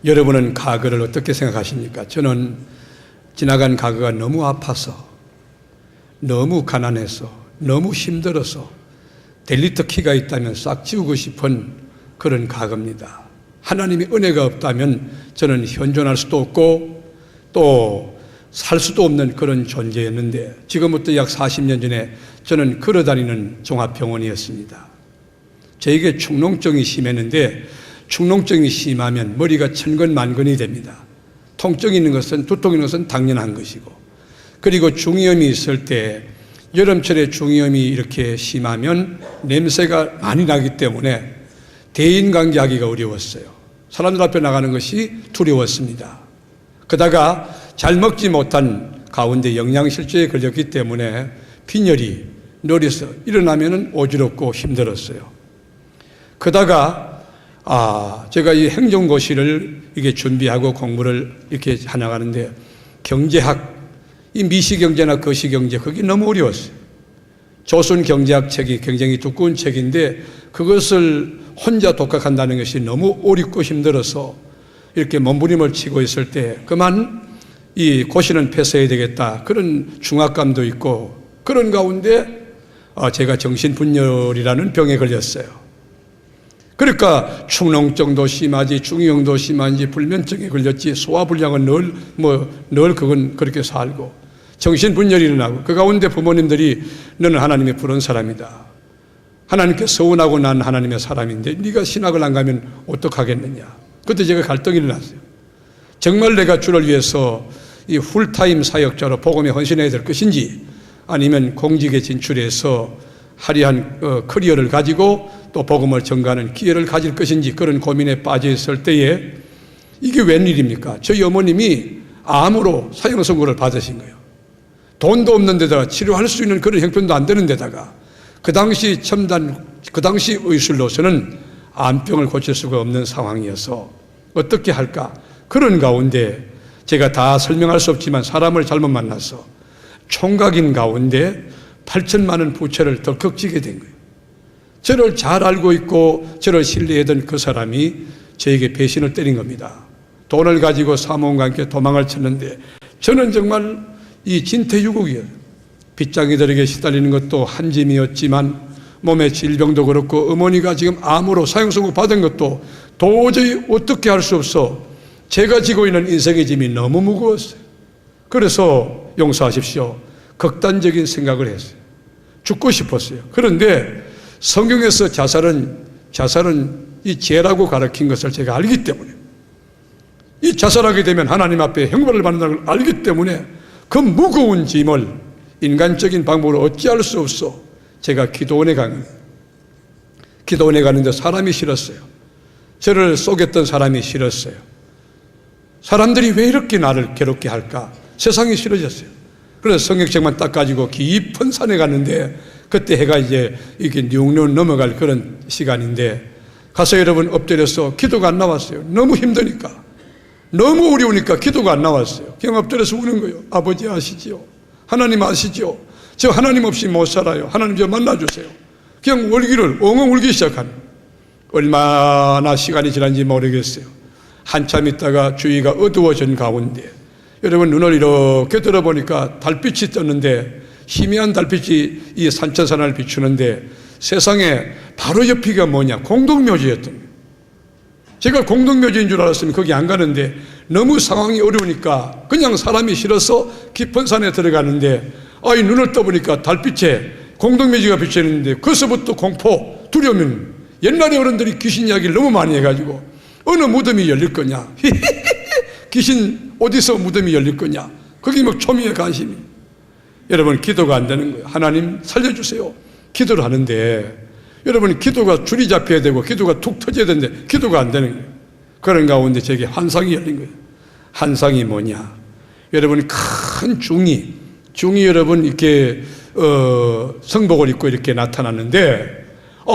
여러분은 과거를 어떻게 생각하십니까? 저는 지나간 과거가 너무 아파서, 너무 가난해서, 너무 힘들어서 델리터 키가 있다면 싹 지우고 싶은 그런 과거입니다. 하나님의 은혜가 없다면 저는 현존할 수도 없고 또 살 수도 없는 그런 존재였는데, 지금부터 약 40년 전에 저는 걸어다니는 종합병원이었습니다. 저에게 축농증이 심했는데, 축농증이 심하면 머리가 천근만근이 됩니다. 통증이 있는 것은, 두통이 있는 것은 당연한 것이고, 그리고 중이염이 있을 때, 여름철에 중이염이 이렇게 심하면 냄새가 많이 나기 때문에 대인관계하기가 어려웠어요. 사람들 앞에 나가는 것이 두려웠습니다. 그러다가 잘 먹지 못한 가운데 영양실조에 걸렸기 때문에 빈혈이 뇌에서 일어나면 어지럽고 힘들었어요. 그러다가 제가 이 행정고시를 이게 준비하고 공부를 이렇게 하나가는데, 경제학, 이 미시경제나 거시경제, 그게 너무 어려웠어요. 조선 경제학 책이 굉장히 두꺼운 책인데, 그것을 혼자 독학한다는 것이 너무 어렵고 힘들어서 이렇게 몸부림을 치고 있을 때, 그만 이 고시는 패스해야 되겠다, 그런 중압감도 있고, 그런 가운데 제가 정신분열이라는 병에 걸렸어요. 그러니까 축농증도 심하지, 중이염도 심한지, 불면증에 걸렸지, 소화불량은 늘 그건 그렇게 살고, 정신분열이 일어나고, 그 가운데 부모님들이 너는 하나님의 부른 사람이다, 하나님께 서운하고 난 하나님의 사람인데 네가 신학을 안 가면 어떡하겠느냐. 그때 제가 갈등이 일어났어요. 정말 내가 주를 위해서 이 풀타임 사역자로 복음에 헌신해야 될 것인지, 아니면 공직에 진출해서 화려한 커리어를 가지고 또 복음을 전가하는 기회를 가질 것인지, 그런 고민에 빠져 있을 때에, 이게 웬일입니까? 저희 어머님이 암으로 사형 선고를 받으신 거예요. 돈도 없는 데다가 치료할 수 있는 그런 형편도 안 되는 데다가, 그 당시 의술로서는 암병을 고칠 수가 없는 상황이어서 어떻게 할까? 그런 가운데 제가 다 설명할 수 없지만 사람을 잘못 만나서 총각인 가운데 8천만 원 부채를 덜컥 지게 된 거예요. 저를 잘 알고 있고 저를 신뢰하던 그 사람이 저에게 배신을 때린 겁니다. 돈을 가지고 사모님과 함께 도망을 쳤는데, 저는 정말 이 진퇴유곡이에요. 빚쟁이들에게 시달리는 것도 한 짐이었지만, 몸의 질병도 그렇고, 어머니가 지금 암으로 사형선고 받은 것도 도저히 어떻게 할 수 없어 제가 지고 있는 인생의 짐이 너무 무거웠어요. 그래서 용서하십시오, 극단적인 생각을 했어요. 죽고 싶었어요. 그런데 성경에서 자살은 이 죄라고 가르친 것을 제가 알기 때문에, 이 자살하게 되면 하나님 앞에 형벌을 받는다는 걸 알기 때문에, 그 무거운 짐을 인간적인 방법으로 어찌할 수 없어 제가 기도원에 가는데 사람이 싫었어요. 저를 속였던 사람이 싫었어요. 사람들이 왜 이렇게 나를 괴롭게 할까? 세상이 싫어졌어요. 그래서 성경책만 딱 가지고 깊은 산에 갔는데, 그때 해가 이제 이렇게 뉘웅뉘웅 넘어갈 그런 시간인데, 가서 여러분 엎드려서 기도가 안 나왔어요. 너무 힘드니까, 너무 어려우니까 기도가 안 나왔어요. 그냥 엎드려서 우는 거예요. 아버지 아시지요? 하나님 아시지요? 저 하나님 없이 못 살아요. 하나님 저 만나주세요. 그냥 울기를 엉엉 울기 시작한, 얼마나 시간이 지난지 모르겠어요. 한참 있다가 주위가 어두워진 가운데, 여러분 눈을 이렇게 들어보니까 달빛이 떴는데, 희미한 달빛이 이 산천산을 비추는데, 세상에 바로 옆이가 뭐냐? 공동묘지였던 거예요. 제가 공동묘지인 줄 알았으면 거기 안 가는데, 너무 상황이 어려우니까 그냥 사람이 싫어서 깊은 산에 들어가는데, 이 눈을 떠보니까 달빛에 공동묘지가 비춰있는데, 그서부터 공포, 두려움. 옛날에 어른들이 귀신 이야기를 너무 많이 해가지고, 어느 무덤이 열릴 거냐? 귀신 어디서 무덤이 열릴 거냐? 거기 막 초미의 관심이. 여러분, 기도가 안 되는 거예요. 하나님 살려주세요. 기도를 하는데, 여러분 기도가 줄이 잡혀야 되고 기도가 툭 터져야 되는데 기도가 안 되는 거예요. 그런 가운데 제게 환상이 열린 거예요. 환상이 뭐냐? 여러분, 큰 중이 여러분 이렇게 성복을 입고 이렇게 나타났는데,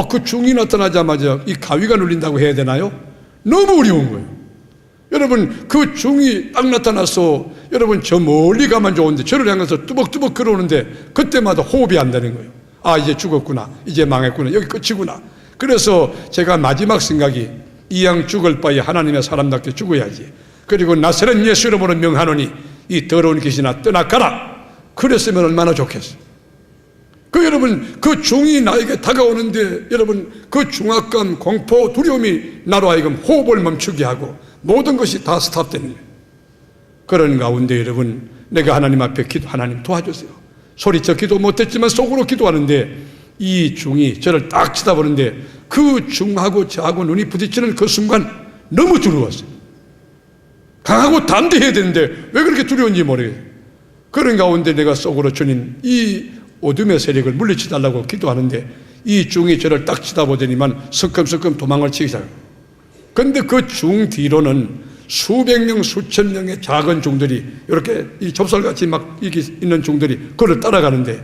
그 중이 나타나자마자 이 가위가 눌린다고 해야 되나요? 너무 어려운 거예요. 여러분, 그 중이 딱 나타나서, 여러분 저 멀리 가면 좋은데 저를 향해서 뚜벅뚜벅 걸어오는데, 그때마다 호흡이 안 되는 거예요. 이제 죽었구나, 이제 망했구나, 여기 끝이구나. 그래서 제가 마지막 생각이, 이왕 죽을 바에 하나님의 사람답게 죽어야지. 그리고 나사렛 예수 이름으로 명하노니 이 더러운 귀신아 떠나가라. 그랬으면 얼마나 좋겠어. 여러분, 그 중이 나에게 다가오는데 여러분, 그 중압감, 공포, 두려움이 나로 하여금 호흡을 멈추게 하고 모든 것이 다 스탑되는 거예요. 그런 가운데 여러분, 내가 하나님 앞에 하나님 도와주세요. 소리쳐 기도 못했지만 속으로 기도하는데 이 중이 저를 딱 쳐다보는데 그 중하고 저하고 눈이 부딪히는 그 순간 너무 두려웠어요. 강하고 담대해야 되는데 왜 그렇게 두려운지 모르겠어요. 그런 가운데 내가 속으로 주님 이 어둠의 세력을 물리치달라고 기도하는데 이 중이 저를 딱 쳐다보더니만 성큼성큼 도망을 치기 시작해요. 그런데 그 중 뒤로는 수백 명, 수천 명의 작은 중들이 이렇게 이 접살같이 막 이렇게 있는 중들이 그를 따라가는데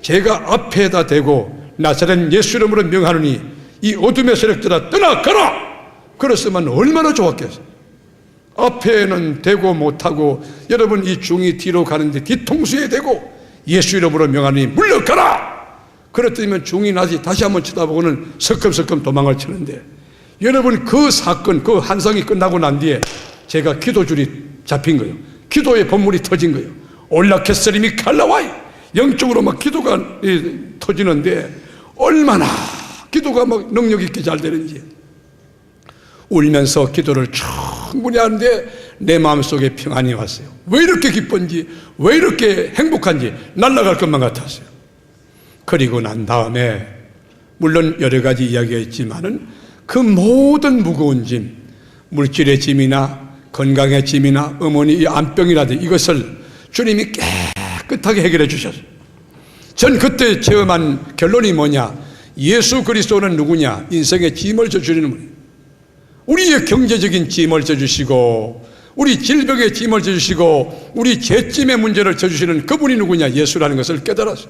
제가 앞에다 대고 나사렛 예수 이름으로 명하노니 이 어둠의 세력들아 떠나가라! 그랬으면 얼마나 좋았겠어요. 앞에는 대고 못하고 여러분 이 중이 뒤로 가는데 뒤통수에 대고 예수 이름으로 명하니 물러가라! 그랬더니 중이 다시 한번 쳐다보고는 석금석금 도망을 치는데 여러분 그 사건, 그 한상이 끝나고 난 뒤에 제가 기도줄이 잡힌 거예요. 기도의 본물이 터진 거예요. 올라켓스림이 칼라와이 영적으로 막 기도가 터지는데 얼마나 기도가 막 능력 있게 잘 되는지 울면서 기도를 충분히 하는데 내 마음속에 평안이 왔어요. 왜 이렇게 기쁜지, 왜 이렇게 행복한지 날아갈 것만 같았어요. 그리고 난 다음에 물론 여러 가지 이야기가 있지만은 그 모든 무거운 짐, 물질의 짐이나 건강의 짐이나 어머니의 암병이라든지 이것을 주님이 깨끗하게 해결해 주셨어요. 전 그때 체험한 결론이 뭐냐? 예수 그리스도는 누구냐? 인생의 짐을 져주시는 분이에요. 우리의 경제적인 짐을 져주시고 우리 질병의 짐을 져주시고 우리 죄짐의 문제를 져주시는 그분이 누구냐? 예수라는 것을 깨달았어요.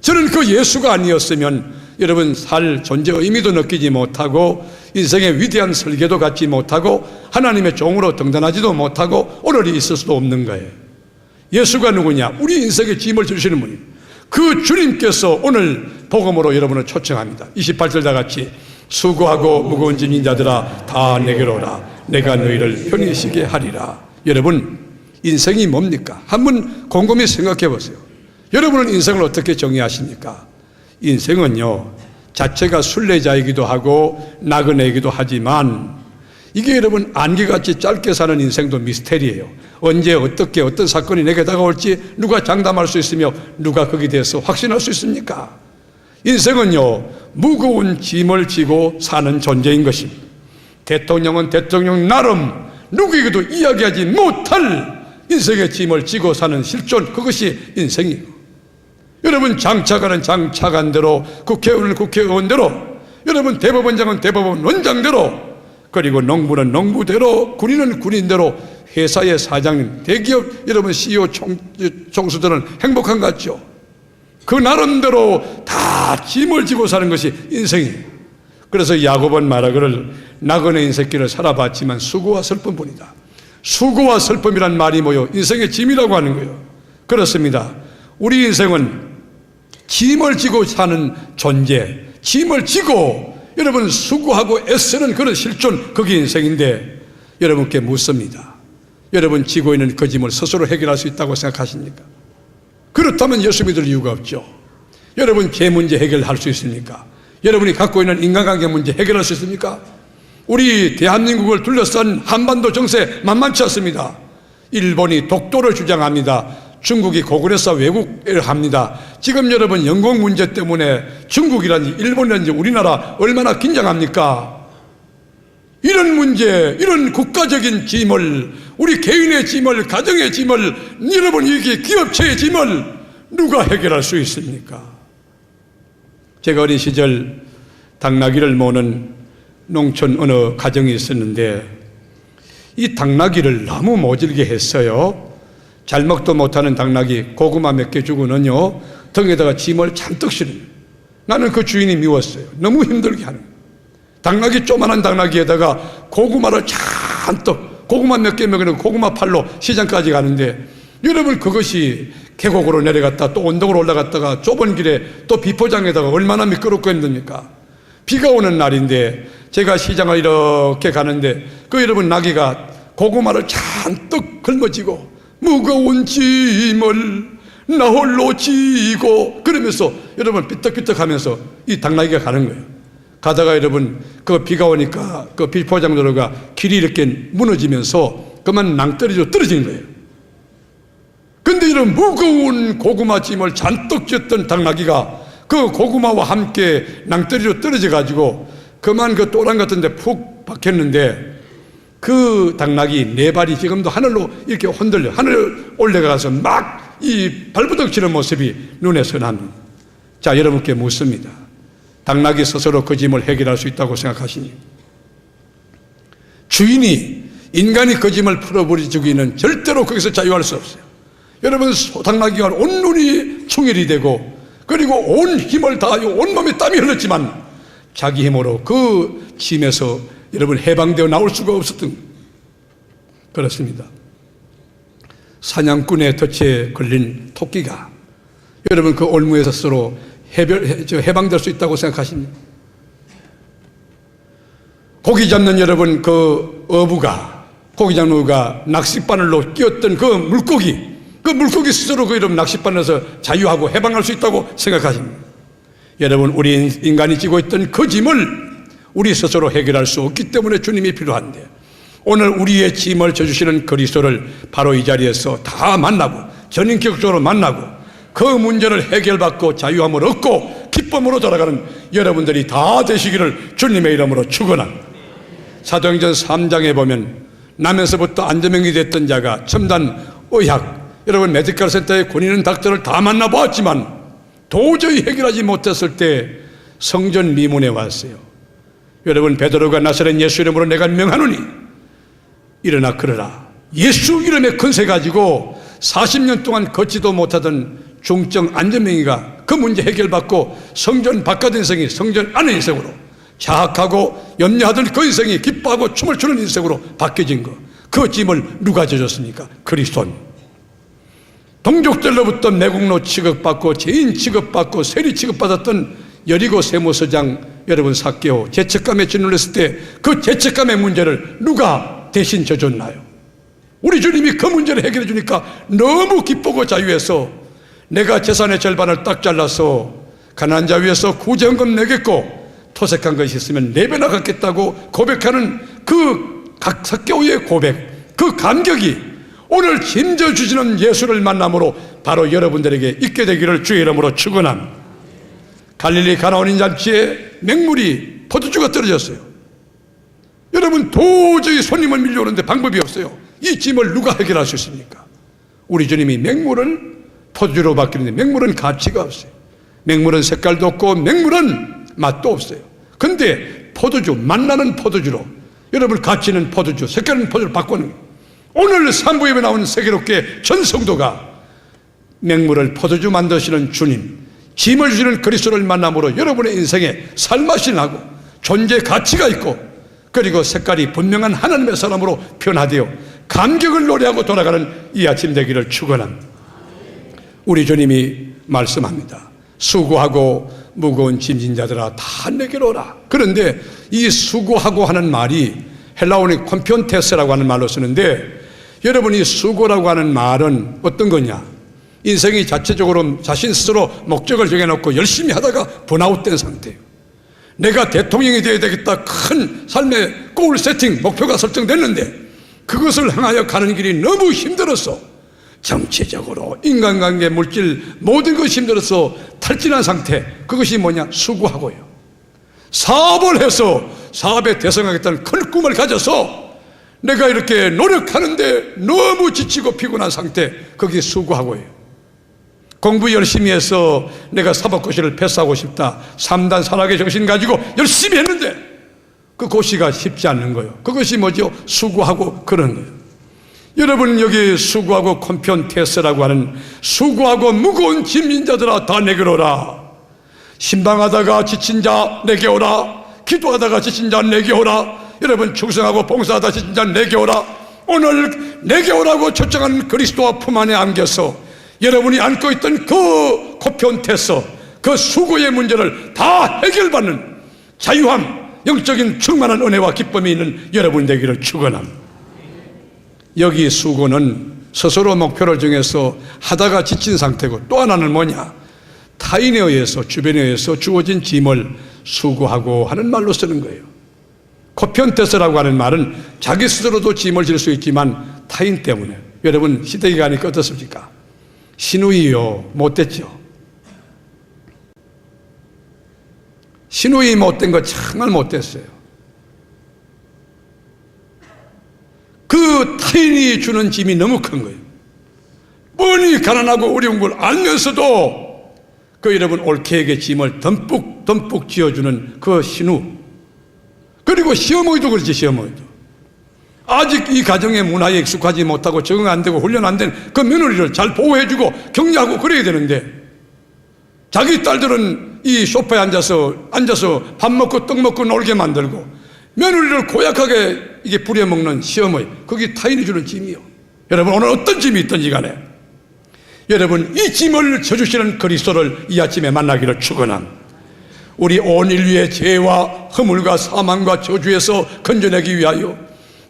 저는 그 예수가 아니었으면 여러분 살 존재의 의미도 느끼지 못하고 인생의 위대한 설계도 갖지 못하고 하나님의 종으로 등단하지도 못하고 오늘이 있을 수도 없는 거예요. 예수가 누구냐? 우리 인생의 짐을 져주시는 분이에요. 그 주님께서 오늘 복음으로 여러분을 초청합니다. 28절 다 같이 수고하고 무거운 짐진 자들아 다 내게로 오라. 내가 너희를 편히 쉬게 하리라. 여러분 인생이 뭡니까? 한번 곰곰이 생각해 보세요. 여러분은 인생을 어떻게 정의하십니까? 인생은요 자체가 순례자이기도 하고 나그네이기도 하지만 이게 여러분 안개같이 짧게 사는 인생도 미스테리예요. 언제 어떻게 어떤 사건이 내게 다가올지 누가 장담할 수 있으며 누가 거기에 대해서 확신할 수 있습니까? 인생은요 무거운 짐을 지고 사는 존재인 것입니다. 대통령은 대통령 나름 누구에게도 이야기하지 못할 인생의 짐을 지고 사는 실존, 그것이 인생이고 여러분 장차관은 장차관대로, 국회의원은 국회의원대로, 여러분 대법원장은 대법원 원장대로, 그리고 농부는 농부대로, 군인은 군인대로, 회사의 사장님, 대기업 여러분 CEO 총수들은 행복한 것 같죠? 그 나름대로 다 짐을 지고 사는 것이 인생이에요. 그래서 야곱은 말하기를 나그네 인생길을 살아봤지만 수고와 슬픔뿐이다. 수고와 슬픔이란 말이 뭐요? 인생의 짐이라고 하는 거예요. 그렇습니다. 우리 인생은 짐을 지고 사는 존재, 짐을 지고 여러분 수고하고 애쓰는 그런 실존, 그게 인생인데 여러분께 묻습니다. 여러분 지고 있는 그 짐을 스스로 해결할 수 있다고 생각하십니까? 그렇다면 예수 믿을 이유가 없죠. 여러분 죄 문제 해결할 수 있습니까? 여러분이 갖고 있는 인간관계 문제 해결할 수 있습니까? 우리 대한민국을 둘러싼 한반도 정세 만만치 않습니다. 일본이 독도를 주장합니다. 중국이 고구려사 왜곡을 합니다. 지금 여러분 영공 문제 때문에 중국이라든지 일본이라든지 우리나라 얼마나 긴장합니까? 이런 문제, 이런 국가적인 짐을, 우리 개인의 짐을, 가정의 짐을, 여러분 이게 기업체의 짐을 누가 해결할 수 있습니까? 제가 어린 시절 당나귀를 모는 농촌 어느 가정이 있었는데 이 당나귀를 너무 모질게 했어요. 잘 먹도 못하는 당나귀 고구마 몇 개 주고는요 등에다가 짐을 잔뜩 실은. 나는 그 주인이 미웠어요. 너무 힘들게 하는 거예요. 당나귀, 조그만한 당나귀에다가 고구마를 잔뜩, 고구마 몇 개 먹이는 고구마 팔로 시장까지 가는데 여러분 그것이 계곡으로 내려갔다 또 언덕으로 올라갔다가 좁은 길에 또 비포장에다가 얼마나 미끄럽고 힘듭니까? 비가 오는 날인데 제가 시장을 이렇게 가는데 그 여러분 나귀가 고구마를 잔뜩 걸머쥐고 무거운 짐을 나 홀로 지고 그러면서 여러분 삐떡삐떡 하면서 이 당나귀가 가는 거예요. 가다가 여러분 그 비가 오니까 그 비포장도로가 길이 이렇게 무너지면서 그만 낭떠러지로 떨어지는 거예요. 근데 이런 무거운 고구마 짐을 잔뜩 졌던 당나귀가 그 고구마와 함께 낭떠러지로 떨어져 가지고 그만 그 또랑 같은 데 푹 박혔는데 그 당나귀 네 발이 지금도 하늘로 이렇게 흔들려 하늘 올라가서 막 이 발버둥 치는 모습이 눈에 선합니다. 자, 여러분께 묻습니다. 당나귀 스스로 그 짐을 해결할 수 있다고 생각하시니? 주인이 인간이 그 짐을 풀어버리기는 절대로 거기서 자유할 수 없어요. 여러분 당나귀가 온눈이 충혈이 되고 그리고 온 힘을 다하여 온몸에 땀이 흘렀지만 자기 힘으로 그 짐에서 여러분 해방되어 나올 수가 없었던 거예요. 그렇습니다. 사냥꾼의 덫에 걸린 토끼가 여러분 그 올무에서 스스로 해방될 수 있다고 생각하십니까? 고기 잡는 여러분 그 어부가 고기 잡는 어부가 낚싯바늘로 끼었던 그 물고기 스스로 그 여러분 낚싯바늘에서 자유하고 해방할 수 있다고 생각하십니까? 여러분 우리 인간이 지고 있던 그 짐을 우리 스스로 해결할 수 없기 때문에 주님이 필요한데 오늘 우리의 짐을 져주시는 그리스도를 바로 이 자리에서 다 만나고 전인격적으로 만나고 그 문제를 해결받고 자유함을 얻고 기쁨으로 돌아가는 여러분들이 다 되시기를 주님의 이름으로 축원합니다. 사도행전 3장에 보면 나면서부터 안전병이 됐던 자가 첨단 의학 여러분 메디컬 센터의 군인은 닥터를 다 만나보았지만 도저히 해결하지 못했을 때 성전 미문에 왔어요. 여러분 베드로가 나사렛 예수 이름으로 내가 명하노니 일어나 걸으라. 예수 이름의 권세 가지고 40년 동안 걷지도 못하던 중증 안전병이가 그 문제 해결받고 성전 바깥 인생이 성전 안의 인생으로 자학하고 염려하던 그 인생이 기뻐하고 춤을 추는 인생으로 바뀌어진 거. 그 짐을 누가 져줬습니까? 그리스도는. 동족들로부터 매국노 취급받고 죄인 취급받고 세리 취급받았던 여리고 세무서장 여러분 삭개오 죄책감에 짓눌렸을 때 그 죄책감의 문제를 누가 대신 져줬나요? 우리 주님이 그 문제를 해결해 주니까 너무 기쁘고 자유해서 내가 재산의 절반을 딱 잘라서 가난한 자 위해서 구제헌금 내겠고 토색한 것이 있으면 4배나 갚겠다고 고백하는 그 각 삭개오의 고백 그 감격이 오늘 힘져 주시는 예수를 만남으로 바로 여러분들에게 있게 되기를 주의 이름으로 축원합니다. 갈릴리 가나온 잔치에 맹물이 포도주가 떨어졌어요. 여러분 도저히 손님을 밀려오는데 방법이 없어요. 이 짐을 누가 해결할 수 있습니까? 우리 주님이 맹물을 포도주로 바뀌는데 맹물은 가치가 없어요. 맹물은 색깔도 없고 맹물은 맛도 없어요. 근데 포도주, 맛나는 포도주로 여러분 가치는 포도주, 색깔은 포도주로 바꾸는 거예요. 오늘 산부예배 나오는 세계롭게 전 성도가 맹물을 포도주 만드시는 주님, 짐을 주시는 그리스도를 만남으로 여러분의 인생에 살맛이 나고 존재 가치가 있고 그리고 색깔이 분명한 하나님의 사람으로 변화되어 감격을 노래하고 돌아가는 이 아침 되기를 축원합니다. 우리 주님이 말씀합니다. 수고하고 무거운 짐진 자들아 다 내게로 오라. 그런데 이 수고하고 하는 말이 헬라어는 콤피온테스라고 하는 말로 쓰는데 여러분 이 수고라고 하는 말은 어떤 거냐? 인생이 자체적으로 자신 스스로 목적을 정해놓고 열심히 하다가 번아웃된 상태예요. 내가 대통령이 되어야 되겠다 큰 삶의 골 세팅 목표가 설정됐는데 그것을 향하여 가는 길이 너무 힘들어서 정치적으로 인간관계 물질 모든 것이 힘들어서 탈진한 상태. 그것이 뭐냐? 수고하고요. 사업을 해서 사업에 대성하겠다는 큰 꿈을 가져서 내가 이렇게 노력하는데 너무 지치고 피곤한 상태. 거기에 수고하고요. 공부 열심히 해서 내가 사법고시를 패스하고 싶다. 3단 산학의 정신 가지고 열심히 했는데 그 고시가 쉽지 않는 거예요. 그것이 뭐죠? 수고하고 그런 거예요. 여러분 여기 수고하고 콤피온테스라고 하는 수고하고 무거운 짐진 자들아 다 내게로 오라. 신방하다가 지친 자 내게 오라. 기도하다가 지친 자 내게 오라. 여러분 충성하고 봉사하다 지친 자 내게 오라. 오늘 내게 오라고 초청한 그리스도와 품 안에 안겨서 여러분이 안고 있던 그 콤피온테스 그 수고의 문제를 다 해결받는 자유함 영적인 충만한 은혜와 기쁨이 있는 여러분 되기를 축원합니다. 여기 수고는 스스로 목표를 정해서 하다가 지친 상태고, 또 하나는 뭐냐? 타인에 의해서, 주변에 의해서 주어진 짐을 수고하고 하는 말로 쓰는 거예요. 코피언테스라고 하는 말은 자기 스스로도 짐을 질 수 있지만 타인 때문에. 여러분 시댁에 가니까 어떻습니까? 시누이요 못됐죠. 시누이 못된 거 정말 못됐어요. 그 타인이 주는 짐이 너무 큰 거예요. 뻔히 가난하고 어려운 걸 알면서도 그 여러분 올케에게 짐을 듬뿍 지어주는 그 신우, 그리고 시어머니도 그렇지. 시어머니도 아직 이 가정의 문화에 익숙하지 못하고 적응 안 되고 훈련 안 된 그 며느리를 잘 보호해주고 격려하고 그래야 되는데, 자기 딸들은 이 소파에 앉아서 밥 먹고 떡 먹고 놀게 만들고 며느리를 고약하게 이게 부려먹는 시어머니, 그게 타인이 주는 짐이요. 여러분 오늘 어떤 짐이 있든지 간에 여러분 이 짐을 져주시는 그리스도를 이 아침에 만나기를 축원합니다. 우리 온 인류의 죄와 허물과 사망과 저주에서 건져내기 위하여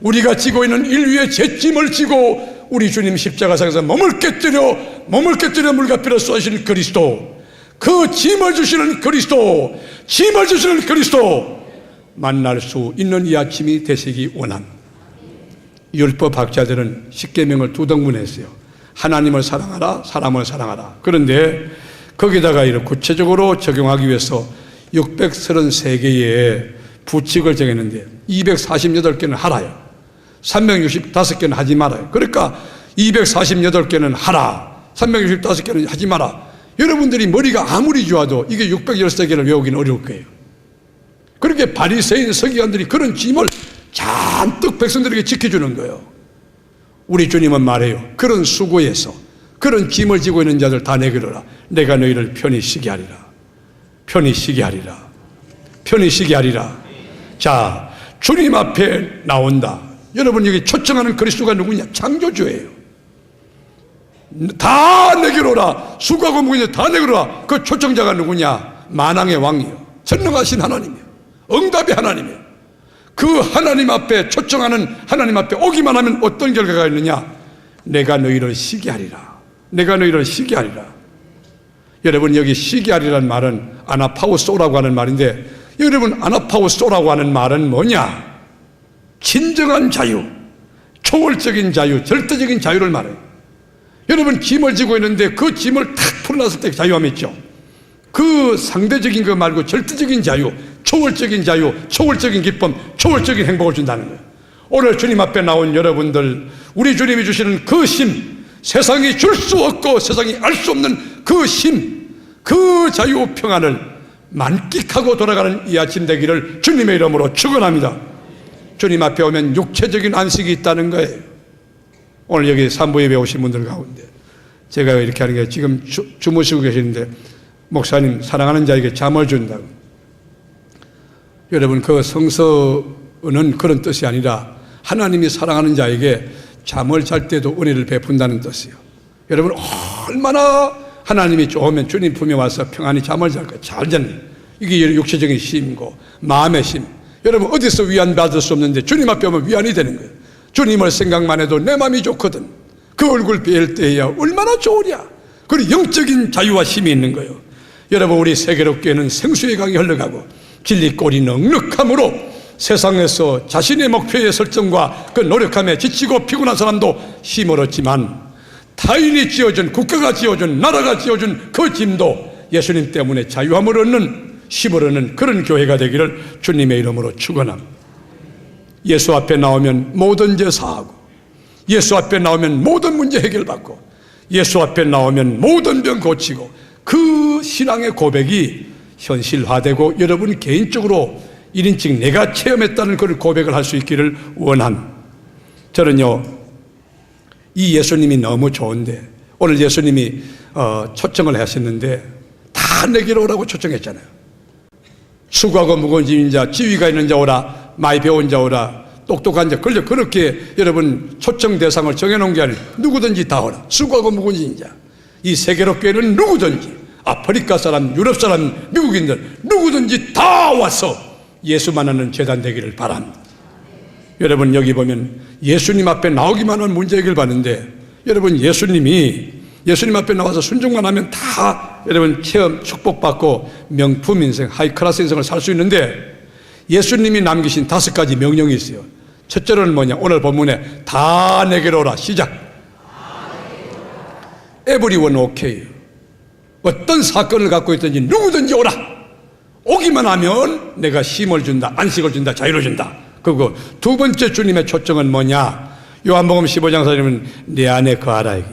우리가 지고 있는 인류의 죄짐을 지고 우리 주님 십자가상에서 몸을 깨뜨려 물과 피로 쏘신 그리스도, 그 짐을 주시는 그리스도, 짐을 주시는 그리스도 만날 수 있는 이 아침이 되시기 원합니다. 율법학자들은 십계명을 두 등분했어요. 하나님을 사랑하라, 사람을 사랑하라. 그런데 거기다가 이렇게 구체적으로 적용하기 위해서 633개의 부칙을 정했는데 248개는 하라요, 365개는 하지 말아요. 그러니까 248개는 하라, 365개는 하지 마라. 여러분들이 머리가 아무리 좋아도 이게 613개를 외우기는 어려울 거예요. 그렇게 바리새인 서기관들이 그런 짐을 잔뜩 백성들에게 지켜주는 거예요. 우리 주님은 말해요. 그런 수고에서 그런 짐을 지고 있는 자들 다 내게로라. 내가 너희를 편히 쉬게 하리라. 편히 쉬게 하리라. 편히 쉬게 하리라. 자, 주님 앞에 나온다. 여러분 여기 초청하는 그리스도가 누구냐? 창조주예요. 다 내게로라. 수고하고 무거운 다 내게로라. 그 초청자가 누구냐? 만왕의 왕이요, 전능하신 하나님이요, 응답의 하나님이요. 그 하나님 앞에 초청하는 하나님 앞에 오기만 하면 어떤 결과가 있느냐? 내가 너희를 쉬게 하리라. 내가 너희를 쉬게 하리라. 여러분 여기 쉬게 하리라는 말은 아나파우소라고 하는 말인데, 여러분 아나파우소라고 하는 말은 뭐냐? 진정한 자유, 초월적인 자유, 절대적인 자유를 말해요. 여러분 짐을 지고 있는데 그 짐을 탁 풀어놨을 때 자유함이 있죠. 그 상대적인 거 말고 절대적인 자유, 초월적인 자유, 초월적인 기쁨, 초월적인 행복을 준다는 거예요. 오늘 주님 앞에 나온 여러분들, 우리 주님이 주시는 그 힘, 세상이 줄 수 없고 세상이 알 수 없는 그 힘, 그 자유 평안을 만끽하고 돌아가는 이 아침 되기를 주님의 이름으로 축원합니다. 주님 앞에 오면 육체적인 안식이 있다는 거예요. 오늘 여기 산부에 배우신 분들 가운데 제가 이렇게 하는 게, 지금 주무시고 계시는데 목사님 사랑하는 자에게 잠을 준다고. 여러분 그 성서는 그런 뜻이 아니라 하나님이 사랑하는 자에게 잠을 잘 때도 은혜를 베푼다는 뜻이에요. 여러분 얼마나 하나님이 좋으면 주님 품에 와서 평안히 잠을 잘 거예요. 잘 잤네. 이게 육체적인 힘이고 마음의 힘. 여러분 어디서 위안 받을 수 없는데 주님 앞에 오면 위안이 되는 거예요. 주님을 생각만 해도 내 마음이 좋거든. 그 얼굴 뵐 때야 얼마나 좋으랴. 그리고 영적인 자유와 힘이 있는 거예요. 여러분 우리 세계롭게는 생수의 강이 흘러가고 진리골이 넉넉함으로 세상에서 자신의 목표의 설정과 그 노력함에 지치고 피곤한 사람도 힘을 얻지만, 타인이 지어준, 국가가 지어준, 나라가 지어준 그 짐도 예수님 때문에 자유함을 얻는, 힘을 얻는 그런 교회가 되기를 주님의 이름으로 축원합니다. 예수 앞에 나오면 모든 죄 사하고, 예수 앞에 나오면 모든 문제 해결받고, 예수 앞에 나오면 모든 병 고치고, 그 신앙의 고백이 현실화되고 여러분 개인적으로 1인칭 내가 체험했다는 그런 고백을 할 수 있기를 원합니다. 저는요 이 예수님이 너무 좋은데, 오늘 예수님이 초청을 하셨는데 다 내게로 오라고 초청했잖아요. 수고하고 무거운 짐인 자, 지위가 있는 자 오라, 많이 배운 자 오라, 똑똑한 자, 그렇게 여러분 초청 대상을 정해놓은 게 아니라 누구든지 다 오라. 수고하고 무거운 짐인 자. 이 세계롭게는 누구든지, 아프리카 사람, 유럽 사람, 미국인들 누구든지 다 와서 예수 만나는 재단 되기를 바랍니다. 여러분, 여기 보면 예수님 앞에 나오기만 하면 문제 해결 받는데, 여러분, 예수님 앞에 나와서 순종만 하면 다 여러분 체험 축복받고 명품 인생, 하이클래스 인생을 살 수 있는데, 예수님이 남기신 5가지 명령이 있어요. 첫째로는 뭐냐? 오늘 본문에 다 내게로 오라. 시작. Everyone okay. 어떤 사건을 갖고 있든지 누구든지 오라. 오기만 하면 내가 쉼을 준다, 안식을 준다, 자유를 준다. 그리고 두 번째 주님의 초청은 뭐냐? 요한복음 15장 4절이면 내 안에 거하라. 이게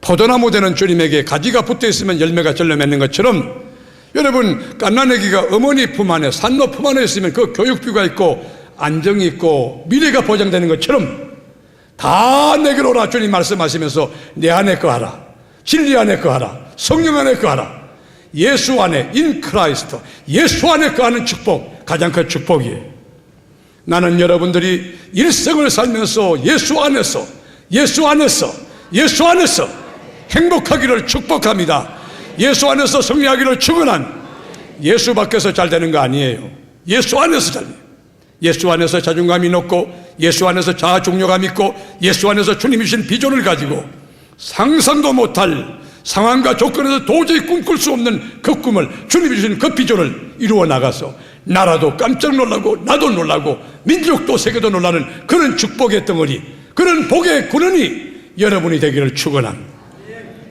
포도나무 되는 주님에게 가지가 붙어 있으면 열매가 절로 맺는 것처럼, 여러분, 갓난아기가 어머니 품 안에, 산모 품 안에 있으면 그 교육비가 있고 안정이 있고 미래가 보장되는 것처럼 다 내게로 오라. 주님 말씀하시면서 내 안에 거하라, 진리 안에 거하라, 성령 안에 거하라. 예수 안에, 인 크라이스트, 예수 안에 거하는 축복, 가장 큰 축복이에요. 나는 여러분들이 일생을 살면서 예수 안에서 행복하기를 축복합니다. 예수 안에서 승리하기를 축원한, 예수 밖에서 잘 되는 거 아니에요. 예수 안에서 잘 돼요. 예수 안에서 자존감이 높고, 예수 안에서 자아 중요감 있고, 예수 안에서 주님이 주신 비전을 가지고 상상도 못할 상황과 조건에서 도저히 꿈꿀 수 없는 그 꿈을, 주님이 주신 그 비전을 이루어 나가서 나라도 깜짝 놀라고 나도 놀라고 민족도 세계도 놀라는 그런 축복의 덩어리, 그런 복의 근원이 여러분이 되기를 축원합니다.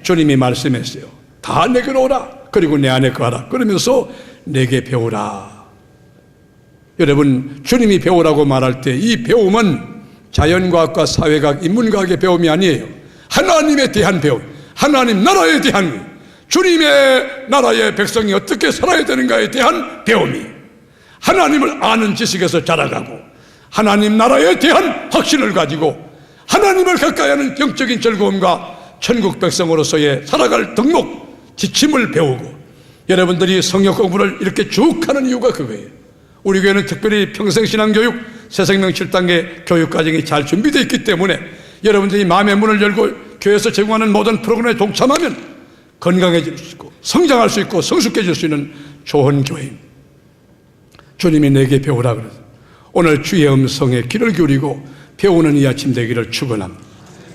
주님이 말씀했어요. 다 내게로 오라. 그리고 내 안에 거하라. 그러면서 내게 배우라. 여러분, 주님이 배우라고 말할 때 이 배움은 자연과학과 사회과학, 인문과학의 배움이 아니에요. 하나님에 대한 배움, 하나님 나라에 대한, 주님의 나라의 백성이 어떻게 살아야 되는가에 대한 배움이, 하나님을 아는 지식에서 자라가고 하나님 나라에 대한 확신을 가지고 하나님을 가까이 하는 영적인 즐거움과 천국 백성으로서의 살아갈 덕목, 지침을 배우고, 여러분들이 성역 공부를 이렇게 쭉 하는 이유가 그거예요. 우리 교회는 특별히 평생신앙교육, 새생명 7단계 교육과정이 잘 준비되어 있기 때문에 여러분들이 마음의 문을 열고 교회에서 제공하는 모든 프로그램에 동참하면 건강해질 수 있고 성장할 수 있고 성숙해질 수 있는 좋은 교회입니다. 주님이 내게 배우라 그래서 오늘 주의 음성에 귀를 기울이고 배우는 이 아침 되기를 축원합니다.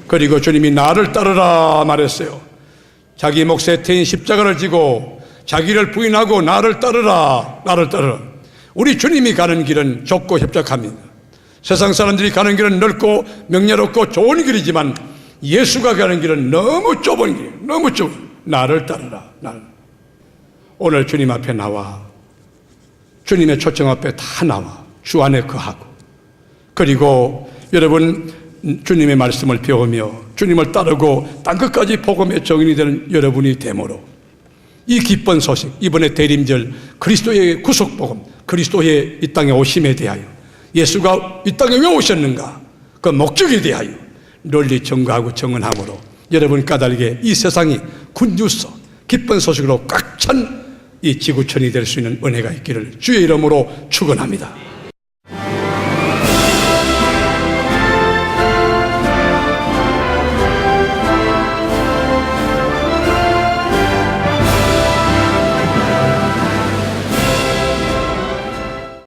그리고 주님이 나를 따르라 말했어요. 자기 몫에 태인 십자가를 지고 자기를 부인하고 나를 따르라. 우리 주님이 가는 길은 좁고 협착합니다. 세상 사람들이 가는 길은 넓고 명예롭고 좋은 길이지만 예수가 가는 길은 너무 좁은 길, 너무 좁은. 나를 따르라. 오늘 주님 앞에 나와, 주님의 초청 앞에 다 나와 주 안에 거하고, 그리고 여러분 주님의 말씀을 배우며 주님을 따르고 땅끝까지 복음의 정인이 되는 여러분이 되므로 이 기쁜 소식, 이번에 대림절 그리스도의 구속복음, 그리스도의 이 땅에 오심에 대하여, 예수가 이 땅에 왜 오셨는가, 그 목적에 대하여 널리 증거하고 증언함으로 여러분 까닭에 이 세상이 굿뉴스, 기쁜 소식으로 꽉 찬 이 지구촌이 될 수 있는 은혜가 있기를 주의 이름으로 축원합니다.